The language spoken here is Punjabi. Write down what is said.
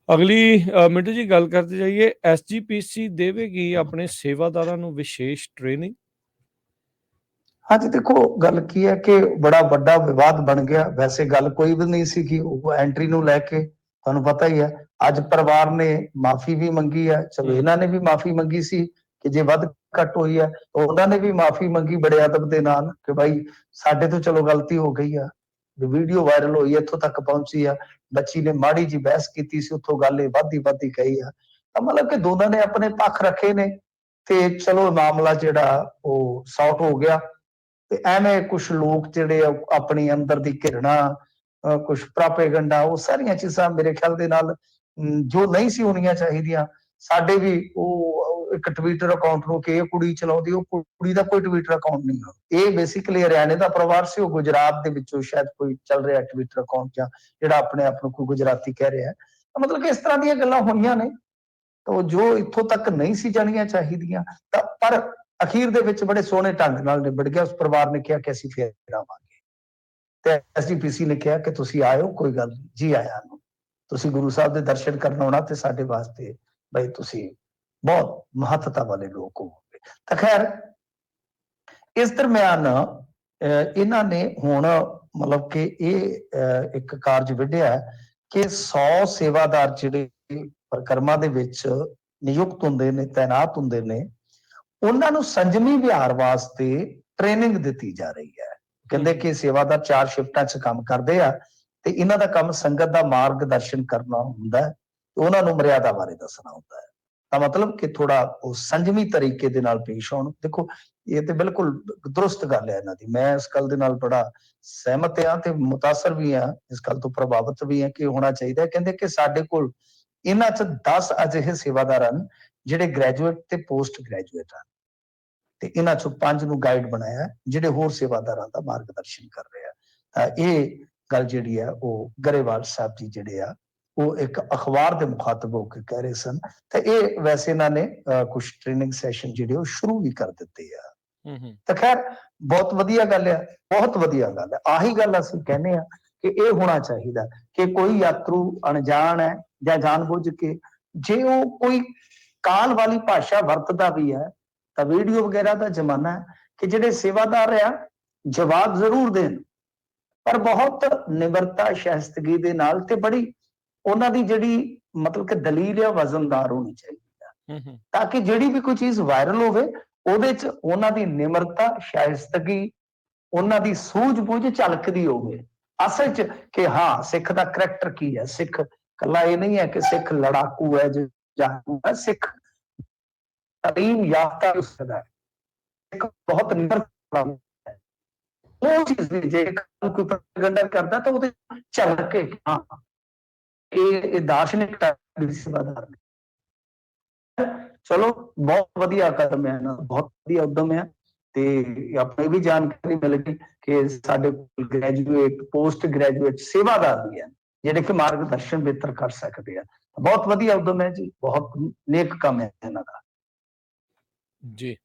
ਅਗਲੀ ਮਿੰਟੂ ਜੀ ਗੱਲ ਕਰਦੇ ਜਾਈਏ, ਐਸਜੀਪੀਸੀ ਦੇਵੇਗੀ ਆਪਣੇ ਸੇਵਾਦਾਰਾਂ ਨੂੰ ਵਿਸ਼ੇਸ਼ ਟ੍ਰੇਨਿੰਗ? हाँ जी, देखो गल की है कि बड़ा वड्डा विवाद बन गया। वैसे गल कोई भी नहीं सी कि वो एंट्री नूं लैके, तुहानूं पता ही है अज परिवार ने माफी भी मंगी है। चलो इन्हां ने भी माफी मंगी सी कि जे वध घट हुई है, तो उन्हां ने भी माफी मंगी बड़े अदब दे नाल कि भाई साडे तो चलो गलती हो गई है, वीडियो वायरल हुई इत्थों तक पहुंची है, बच्ची ने माड़ी जी बहस की सी, उत्थों गल वधी गई है। तो मतलब कि दोनों ने अपने पक्ष रखे ने ते चलो मामला जिहड़ा वो सॉर्ट हो गया। ਤੇ ਐਵੇਂ ਕੁਝ ਲੋਕ ਜਿਹੜੇ ਆਪਣੀ ਅੰਦਰ ਦੀ ਘਿਰਣਾ, ਕੁਝ ਪ੍ਰਾਪੇਗੰਡਾ, ਉਹ ਸਾਰੀਆਂ ਚੀਜ਼ਾਂ ਮੇਰੇ ਖਿਆਲ ਦੇ ਨਾਲ ਜੋ ਨਹੀਂ ਸੀ ਹੋਣੀਆਂ ਚਾਹੀਦੀਆਂ। ਸਾਡੇ ਵੀ ਉਹ ਇੱਕ ਟਵਿੱਟਰ ਅਕਾਊਂਟ ਨੂੰ ਕਿ ਇਹ ਕੁੜੀ ਚਲਾਉਂਦੀ, ਉਹ ਕੁੜੀ ਦਾ ਕੋਈ ਟਵਿੱਟਰ ਅਕਾਊਂਟ ਨਹੀਂ ਹੈ। ਇਹ ਬੇਸਿਕਲੀ ਹਰਿਆਣੇ ਦਾ ਪਰਿਵਾਰ ਸੀ, ਉਹ ਗੁਜਰਾਤ ਦੇ ਵਿੱਚੋਂ ਸ਼ਾਇਦ ਕੋਈ ਚੱਲ ਰਿਹਾ ਟਵਿੱਟਰ ਅਕਾਊਂਟ ਜਾਂ ਜਿਹੜਾ ਆਪਣੇ ਆਪ ਨੂੰ ਕੋਈ ਗੁਜਰਾਤੀ ਕਹਿ ਰਿਹਾ। ਮਤਲਬ ਕਿ ਇਸ ਤਰ੍ਹਾਂ ਦੀਆਂ ਗੱਲਾਂ ਹੋਈਆਂ ਨੇ ਤਾਂ ਜੋ ਇੱਥੋਂ ਤੱਕ ਨਹੀਂ ਸੀ ਜਾਣੀਆਂ ਚਾਹੀਦੀਆਂ। ਤਾਂ ਪਰ ਅਖੀਰ ਦੇ ਵਿੱਚ ਬੜੇ ਸੋਹਣੇ ਢੰਗ ਨਾਲ ਨਿਬੜ ਗਿਆ। ਉਸ ਪਰਿਵਾਰ ਨੇ ਕਿਹਾ ਕਿ ਅਸੀਂ ਫੇਰ ਆਵਾਂਗੇ ਤੇ ਐਸਜੀਪੀਸੀ ਨੇ ਕਿਹਾ ਕਿ ਤੁਸੀਂ ਆਇਓ, ਕੋਈ ਗੱਲ ਨਹੀਂ, ਜੀ ਆਇਆਂ ਨੂੰ। ਤੁਸੀਂ ਗੁਰੂ ਸਾਹਿਬ ਦੇ ਦਰਸ਼ਨ ਕਰਨ ਆਉਣਾ ਤੇ ਸਾਡੇ ਵਾਸਤੇ ਬਈ ਤੁਸੀਂ ਬਹੁਤ ਮਹੱਤਤਾ ਵਾਲੇ ਲੋਕ ਹੋਵੋਗੇ। ਤਾਂ ਖੈਰ ਇਸ ਦਰਮਿਆਨ ਇਹਨਾਂ ਨੇ ਹੁਣ ਮਤਲਬ ਕਿ ਇਹ ਇੱਕ ਕਾਰਜ ਵਿੱਢਿਆ ਕਿ 100 ਸੇਵਾਦਾਰ ਜਿਹੜੇ ਪਰਿਕਰਮਾ ਦੇ ਵਿੱਚ ਨਿਯੁਕਤ ਹੁੰਦੇ ਨੇ, ਤੈਨਾਤ ਹੁੰਦੇ ਨੇ, ਉਹਨਾਂ ਨੂੰ ਸੰਜਮੀ ਵਿਹਾਰ ਵਾਸਤੇ ਟ੍ਰੇਨਿੰਗ ਦਿੱਤੀ ਜਾ ਰਹੀ ਹੈ। ਕਹਿੰਦੇ ਕਿ ਸੇਵਾਦਾਰ 4 ਸ਼ਿਫਟਾਂ 'ਚ ਕੰਮ ਕਰਦੇ ਆ ਤੇ ਇਹਨਾਂ ਦਾ ਕੰਮ ਸੰਗਤ ਦਾ ਮਾਰਗਦਰਸ਼ਨ ਕਰਨਾ ਹੁੰਦਾ ਹੈ, ਉਹਨਾਂ ਨੂੰ ਮਰਿਆਦਾ ਬਾਰੇ ਦੱਸਣਾ ਹੁੰਦਾ ਹੈ। ਤਾਂ ਮਤਲਬ ਕਿ ਥੋੜਾ ਉਹ ਸੰਜਮੀ ਤਰੀਕੇ ਦੇ ਨਾਲ ਪੇਸ਼ ਆਉਣ। ਦੇਖੋ ਇਹ ਤੇ ਬਿਲਕੁਲ ਦਰੁਸਤ ਗੱਲ ਹੈ ਇਹਨਾਂ ਦੀ, ਮੈਂ ਇਸ ਗੱਲ ਦੇ ਨਾਲ ਬੜਾ ਸਹਿਮਤ ਹਾਂ ਤੇ ਮੁਤਾਸਰ ਵੀ ਹਾਂ, ਇਸ ਗੱਲ ਤੋਂ ਪ੍ਰਭਾਵਿਤ ਵੀ ਹਾਂ ਕਿ ਹੋਣਾ ਚਾਹੀਦਾ। ਕਹਿੰਦੇ ਕਿ ਸਾਡੇ ਕੋਲ ਇਹਨਾਂ 'ਚ 10 ਅਜਿਹੇ ਸੇਵਾਦਾਰ ਹਨ ਜਿਹੜੇ ਗ੍ਰੈਜੂਏਟ ਤੇ ਪੋਸਟ ਗ੍ਰੈਜੂਏਟ ਹਨ ਤੇ ਇਹਨਾਂ 'ਚੋਂ 5 ਨੂੰ ਗਾਈਡ ਬਣਾਇਆ ਜਿਹੜੇ ਹੋਰ ਸੇਵਾਦਾਰਾਂ ਦਾ ਮਾਰਗਦਰਸ਼ਨ ਕਰ ਰਹੇ ਆ। ਇਹ ਗੱਲ ਜਿਹੜੀ ਆ ਉਹ ਗਰੇਵਾਲ ਸਾਹਿਬ ਜੀ ਜਿਹੜੇ ਆ ਉਹ ਇੱਕ ਅਖਬਾਰ ਦੇ ਮੁਖਾਤਬ ਹੋ ਕੇ ਕਹਿ ਰਹੇ ਸਨ। ਤੇ ਇਹ ਵੈਸੇ ਇਹਨਾਂ ਨੇ ਕੁਝ ਟ੍ਰੇਨਿੰਗ ਸੈਸ਼ਨ ਜਿਹੜੇ ਉਹ ਸ਼ੁਰੂ ਵੀ ਕਰ ਦਿੱਤੇ ਆ। ਤਾਂ ਖੈਰ ਬਹੁਤ ਵਧੀਆ ਗੱਲ ਆ, ਬਹੁਤ ਵਧੀਆ ਗੱਲ ਹੈ। ਆਹੀ ਗੱਲ ਅਸੀਂ ਕਹਿੰਦੇ ਆ ਕਿ ਇਹ ਹੋਣਾ ਚਾਹੀਦਾ ਕਿ ਕੋਈ ਯਾਤਰੂ ਅਣਜਾਣ ਹੈ ਜਾਂ ਜਾਣਬੁੱਝ ਕੇ ਜੇ ਉਹ ਕੋਈ ਕਾਲ ਵਾਲੀ ਭਾਸ਼ਾ ਵਰਤਦਾ ਵੀ ਹੈ ਤਾਂ ਵੀਡੀਓ ਵਗੈਰਾ ਦਾ ਜ਼ਮਾਨਾ ਹੈ ਕਿ ਜਿਹੜੇ ਸੇਵਾਦਾਰ ਆ ਜਵਾਬ ਜ਼ਰੂਰ ਦੇਣ, ਪਰ ਬਹੁਤ ਨਿਮਰਤਾ ਸ਼ਾਇਸਤਗੀ ਦੇ ਨਾਲ ਤੇ ਬੜੀ ਉਹਨਾਂ ਦੀ ਜਿਹੜੀ ਮਤਲਬ ਕਿ ਦਲੀਲ ਆ ਵਜ਼ਨਦਾਰ ਹੋਣੀ ਚਾਹੀਦੀ ਆ, ਤਾਂ ਕਿ ਜਿਹੜੀ ਵੀ ਕੋਈ ਚੀਜ਼ ਵਾਇਰਲ ਹੋਵੇ ਉਹਦੇ 'ਚ ਉਹਨਾਂ ਦੀ ਨਿਮਰਤਾ, ਸ਼ਾਇਸਤਗੀ, ਉਹਨਾਂ ਦੀ ਸੂਝ-ਬੂਝ ਝਲਕਦੀ ਹੋਵੇ ਅਸਲ 'ਚ ਕਿ ਹਾਂ ਸਿੱਖ ਦਾ ਕਰੈਕਟਰ ਕੀ ਹੈ। ਸਿੱਖ ਕੱਲਾ ਇਹ ਨਹੀਂ ਹੈ ਕਿ ਸਿੱਖ ਲੜਾਕੂ ਹੈ ਜਾਂ ਸਿੱਖ ਤਾਲੀਮ ਯਾਫਤਾ ਹੈ, ਇੱਕ ਬਹੁਤ ਨਿਮਰ ਹੈ। ਉਹ ਚੀਜ਼ ਵੀ ਜੇ ਕੋਈ ਪ੍ਰੋਪਗੈਂਡਾ ਕਰਦਾ ਤਾਂ ਉਹਦੇ ਝਲਕ ਕੇ ਹਾਂ ਇਹ ਦਾਰਸ਼ਨਿਕ ਸੇਵਾਦਾਰ ਨੇ। ਚਲੋ ਬਹੁਤ ਵਧੀਆ ਕਦਮ ਹੈ, ਬਹੁਤ ਵਧੀਆ ਉਦਮ ਹੈ ਤੇ ਆਪਣੇ ਵੀ ਜਾਣਕਾਰੀ ਮਿਲ ਗਈ ਕਿ ਸਾਡੇ ਕੋਲ ਗ੍ਰੈਜੂਏਟ, ਪੋਸਟ ਗ੍ਰੈਜੂਏਟ ਸੇਵਾਦਾਰ ਵੀ ਹਨ ਜਿਹੜੇ ਕਿ ਮਾਰਗਦਰਸ਼ਨ ਬਿਹਤਰ ਕਰ ਸਕਦੇ ਆ। ਬਹੁਤ ਵਧੀਆ ਉਦਮ ਹੈ ਜੀ, ਬਹੁਤ ਨੇਕ ਕੰਮ ਹੈ ਇਹਨਾਂ ਦਾ। ਜੀ